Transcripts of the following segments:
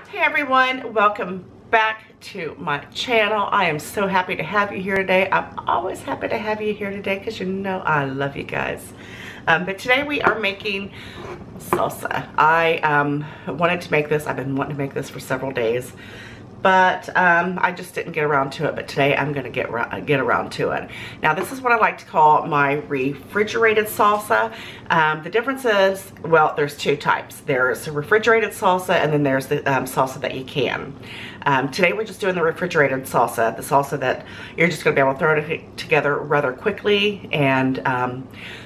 Hey everyone, welcome back to my channel. I am so happy to have you here today. I'm always happy to have you here today because you know I love you guys. But today we are making salsa. I wanted to make this. I've been wanting to make this for several days, but I just didn't get around to it. But today I'm going to get around to it. Now this is what I like to call my refrigerated salsa. The difference is, well, there's two types. There's a refrigerated salsa, and then there's the salsa that you can. Today we're just doing the refrigerated salsa, the salsa that you're just going to be able to throw it together rather quickly and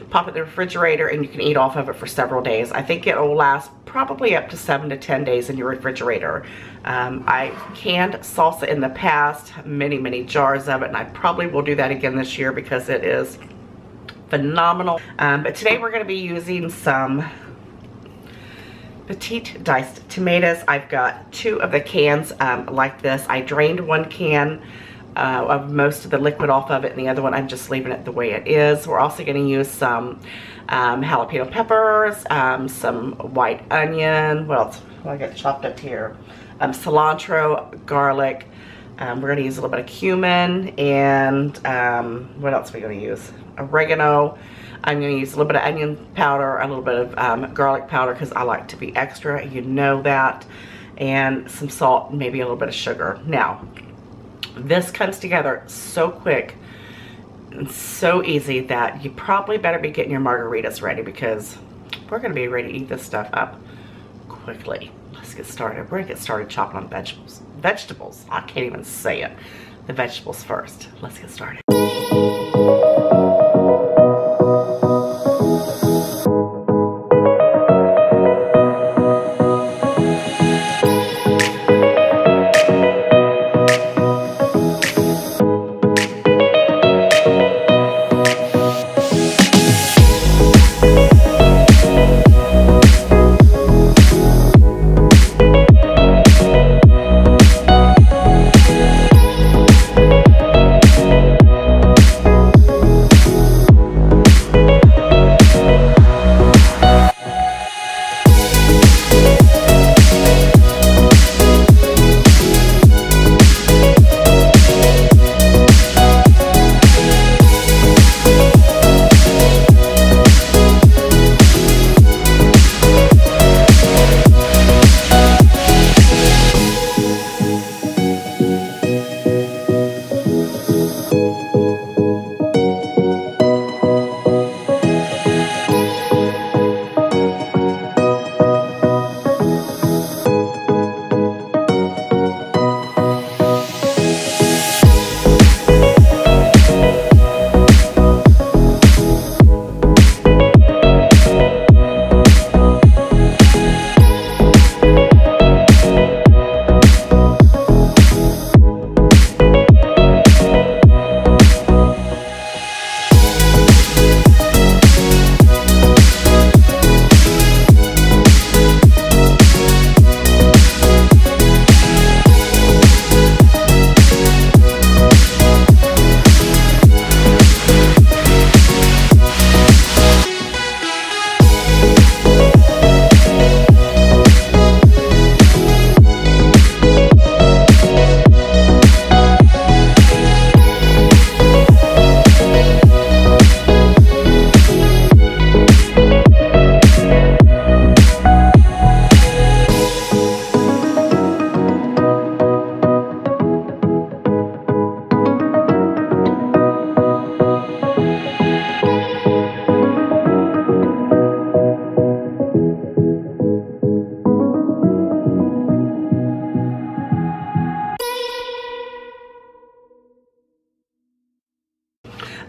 pop it in the refrigerator, and you can eat off of it for several days. I think it will last probably up to 7 to 10 days in your refrigerator. I canned salsa in the past, many jars of it, and I probably will do that again this year because it is phenomenal. But today we're going to be using some petite diced tomatoes. I've got 2 of the cans like this. I drained 1 can of most of the liquid off of it, and the other one I'm just leaving it the way it is. We're also going to use some jalapeno peppers, some white onion, what else? Well, I got chopped up here. Cilantro, garlic. We're going to use a little bit of cumin, and what else are we going to use? Oregano. I'm going to use a little bit of onion powder, a little bit of garlic powder because I like to be extra, you know that, and some salt, maybe a little bit of sugar. Now, this comes together so quick and so easy that you probably better be getting your margaritas ready because we're going to be ready to eat this stuff up quickly. Let's get started. We're going to get started chopping on vegetables. Vegetables. I can't even say it. The vegetables first. Let's get started.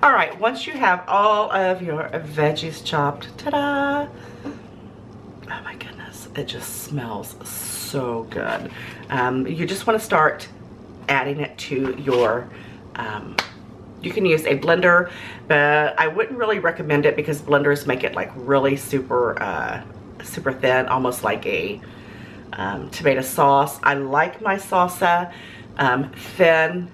All right, once you have all of your veggies chopped, ta-da! Oh my goodness, it just smells so good. You just want to start adding it to your, you can use a blender, but I wouldn't really recommend it because blenders make it like really super thin, almost like a tomato sauce. I like my salsa thin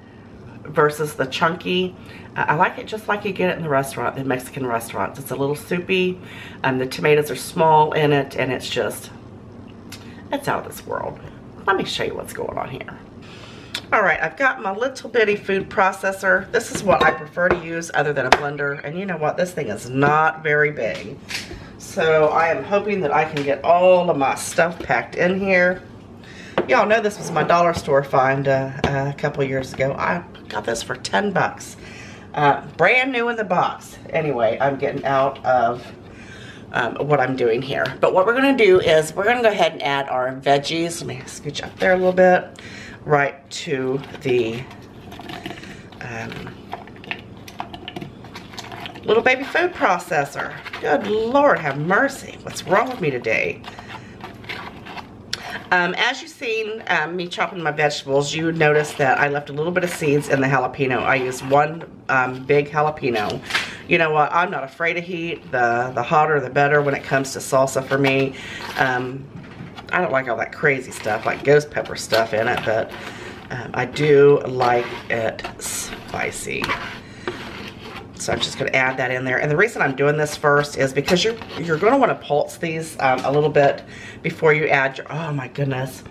versus the chunky. I like it just like you get it in the restaurant, the Mexican restaurants. It's a little soupy. The tomatoes are small in it, and it's out of this world. let me show you what's going on here. All right, I've got my little bitty food processor. This is what I prefer to use other than a blender. And you know what? This thing is not very big. So I am hoping that I can get all of my stuff packed in here. Y'all know this was my dollar store find a couple years ago. I got this for 10 bucks. Brand new in the box. Anyway, I'm getting out of what I'm doing here. But what we're going to do is we're going to go ahead and add our veggies. Let me scooch up there a little bit. Right to the little baby food processor. Good Lord, have mercy. What's wrong with me today? As you've seen me chopping my vegetables, you would notice that I left a little bit of seeds in the jalapeno. I used one big jalapeno. You know what? I'm not afraid of heat. The hotter the better when it comes to salsa for me. I don't like all that crazy stuff, like ghost pepper stuff in it, but I do like it spicy. So I'm just going to add that in there. And the reason I'm doing this first is because you're going to want to pulse these a little bit before you add your, oh my goodness.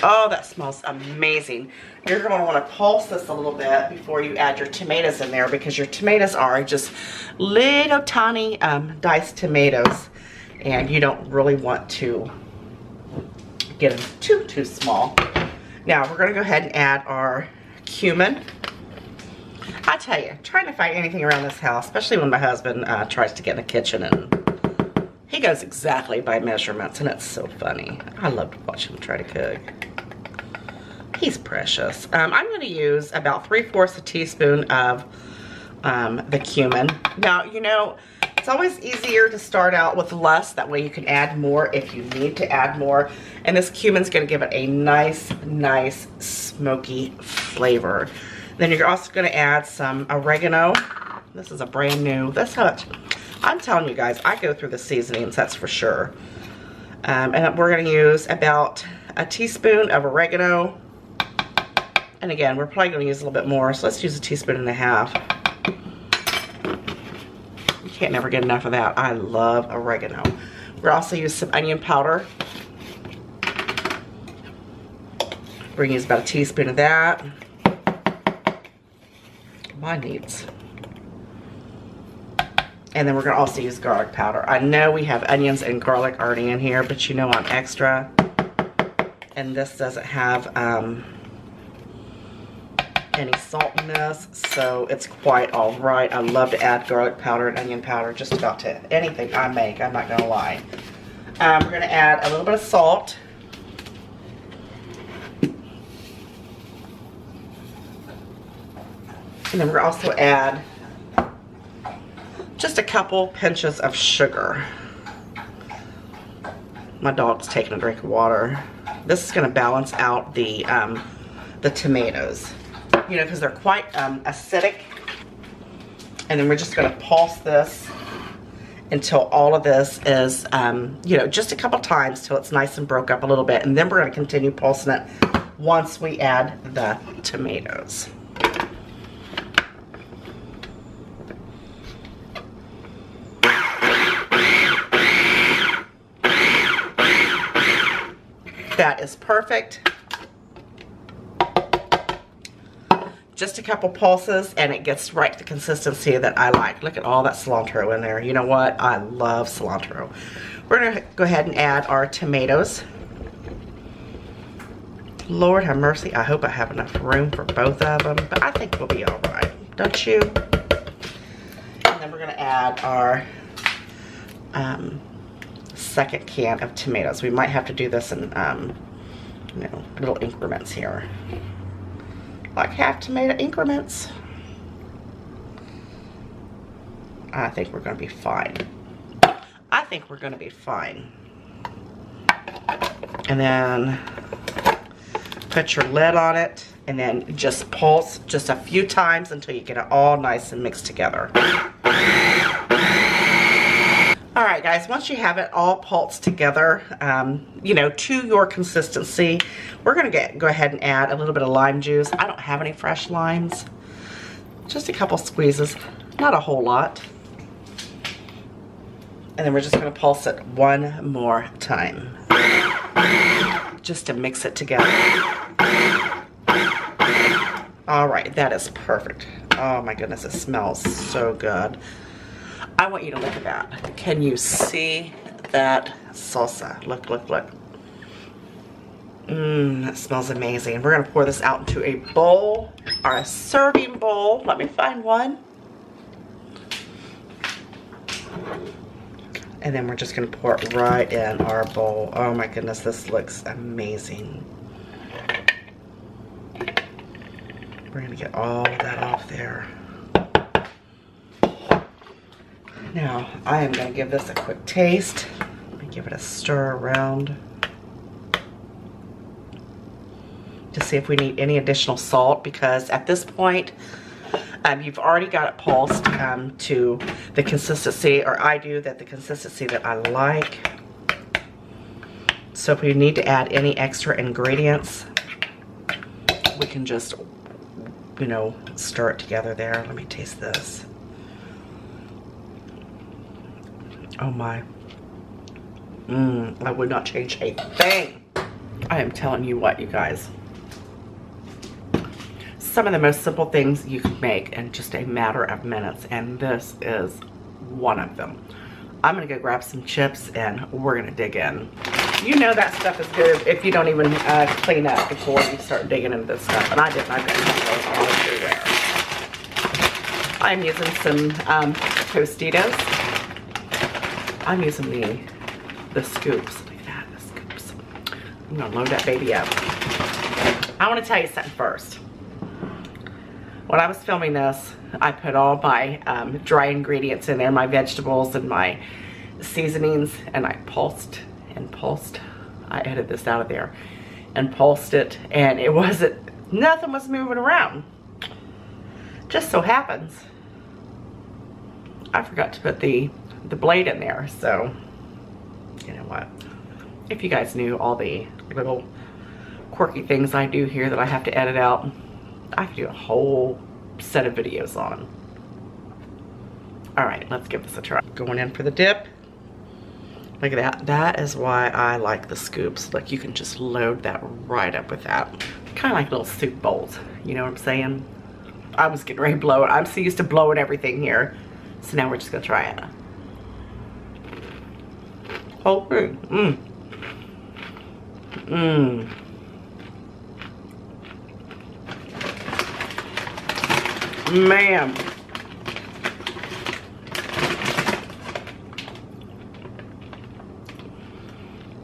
Oh, that smells amazing. You're going to want to pulse this a little bit before you add your tomatoes in there, because your tomatoes are just little tiny diced tomatoes. And you don't really want to get them too small. Now we're going to go ahead and add our cumin. I tell you, trying to find anything around this house, especially when my husband tries to get in the kitchen, and he goes exactly by measurements, and it's so funny. I love to watch him try to cook. He's precious. I'm going to use about 3/4 a teaspoon of the cumin. Now, you know, it's always easier to start out with less. That way you can add more if you need to add more. And this cumin's going to give it a nice smoky flavor. Then you're also going to add some oregano. This is a brand new. That's how it, I'm telling you guys, I go through the seasonings, that's for sure. And we're going to use about a teaspoon of oregano. And again, we're probably going to use a little bit more, so let's use 1.5 teaspoons. Can't never get enough of that. I love oregano. We're also use some onion powder. We're gonna use about 1 teaspoon of that. My needs. And then we're gonna also use garlic powder. I know we have onions and garlic already in here, but you know I'm extra. And this doesn't have any salt in this, so it's quite all right. I love to add garlic powder and onion powder just about to anything I make, I'm not gonna lie. We're gonna add a little bit of salt. And then we're gonna also add just a couple pinches of sugar. My dog's taking a drink of water. This is gonna balance out the tomatoes. You know, because they're quite acidic. And then we're just going to pulse this until all of this is, you know, just a couple times till it's nice and broke up a little bit. And then we're going to continue pulsing it once we add the tomatoes. That is perfect. Just a couple pulses and it gets right to the consistency that I like. Look at all that cilantro in there. You know what? I love cilantro. We're going to go ahead and add our tomatoes. Lord have mercy. I hope I have enough room for both of them, but I think we'll be all right. Don't you? And then we're going to add our second can of tomatoes. We might have to do this in, you know, little increments here. Like half tomato increments. I think we're going to be fine. I think we're going to be fine. And then put your lid on it and then just pulse just a few times until you get it all nice and mixed together. Alright guys, once you have it all pulsed together, you know, to your consistency, we're going to go ahead and add a little bit of lime juice. I don't have any fresh limes. Just a couple squeezes, not a whole lot. And then we're just going to pulse it one more time. just to mix it together. All right, that is perfect. Oh my goodness, it smells so good. I want you to look at that. Can you see that salsa? Look, look, look. That smells amazing. We're gonna pour this out into a bowl or a serving bowl. Let me find one. And then we're just gonna pour it right in our bowl. Oh my goodness, this looks amazing. We're gonna get all of that off there. Now, I am gonna give this a quick taste. Let me give it a stir around to see if we need any additional salt, because at this point, you've already got it pulsed to the consistency, or I do, that the consistency that I like. So if we need to add any extra ingredients, we can just, you know, stir it together there. Let me taste this. Oh my. I would not change a thing. I am telling you what, you guys. Some of the most simple things you can make in just a matter of minutes, and this is one of them. I'm gonna go grab some chips and we're gonna dig in. You know that stuff is good if you don't even clean up before you start digging into this stuff, and I didn't. I got those all everywhere. I'm using some Tostitos. I'm using the scoops. Look at that, the scoops. I'm gonna load that baby up. I wanna tell you something first. When I was filming this, I put all my dry ingredients in there, my vegetables and my seasonings, and I pulsed and pulsed. I edited this out of there and pulsed it, and it wasn't, nothing was moving around. Just so happens, I forgot to put the blade in there, so you know what? If you guys knew all the little quirky things I do here that I have to edit out, I could do a whole set of videos on. All right, let's give this a try. Going in for the dip. Look at that. That is why I like the scoops. Like, you can just load that right up with that. Kind of like little soup bowls. You know what I'm saying? I was getting ready to blow it. I'm so used to blowing everything here. So now we're just gonna try it. Whole food. Man,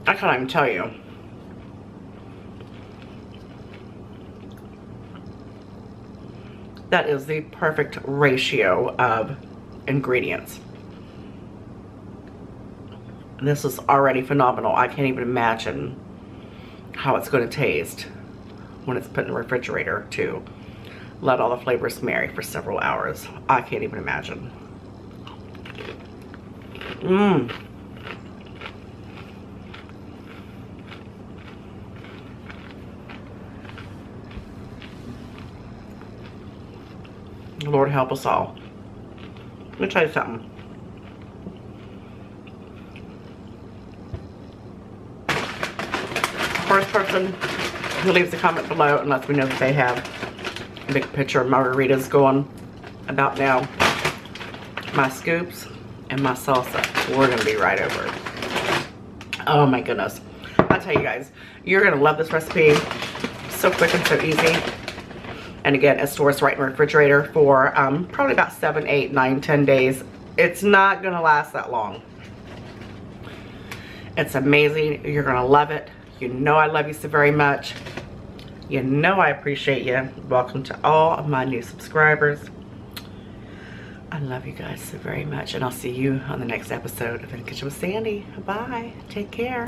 I can't even tell you. That is the perfect ratio of ingredients. This is already phenomenal. I can't even imagine how it's going to taste when it's put in the refrigerator to let all the flavors marry for several hours. I can't even imagine. Lord help us all. Let me tell you something. First person who leaves a comment below and lets me know that they have a big picture of margaritas going about now, my scoops and my salsa, we're gonna be right over it. Oh my goodness. I'll tell you guys, you're gonna love this recipe. So quick and so easy. And again, it stores right in the refrigerator for probably about 7, 8, 9, 10 days. It's not gonna last that long. It's amazing. You're gonna love it. You know I love you so very much. You know I appreciate you. Welcome to all of my new subscribers. I love you guys so very much, and I'll see you on the next episode of In the Kitchen with Sandy. Bye. Take care.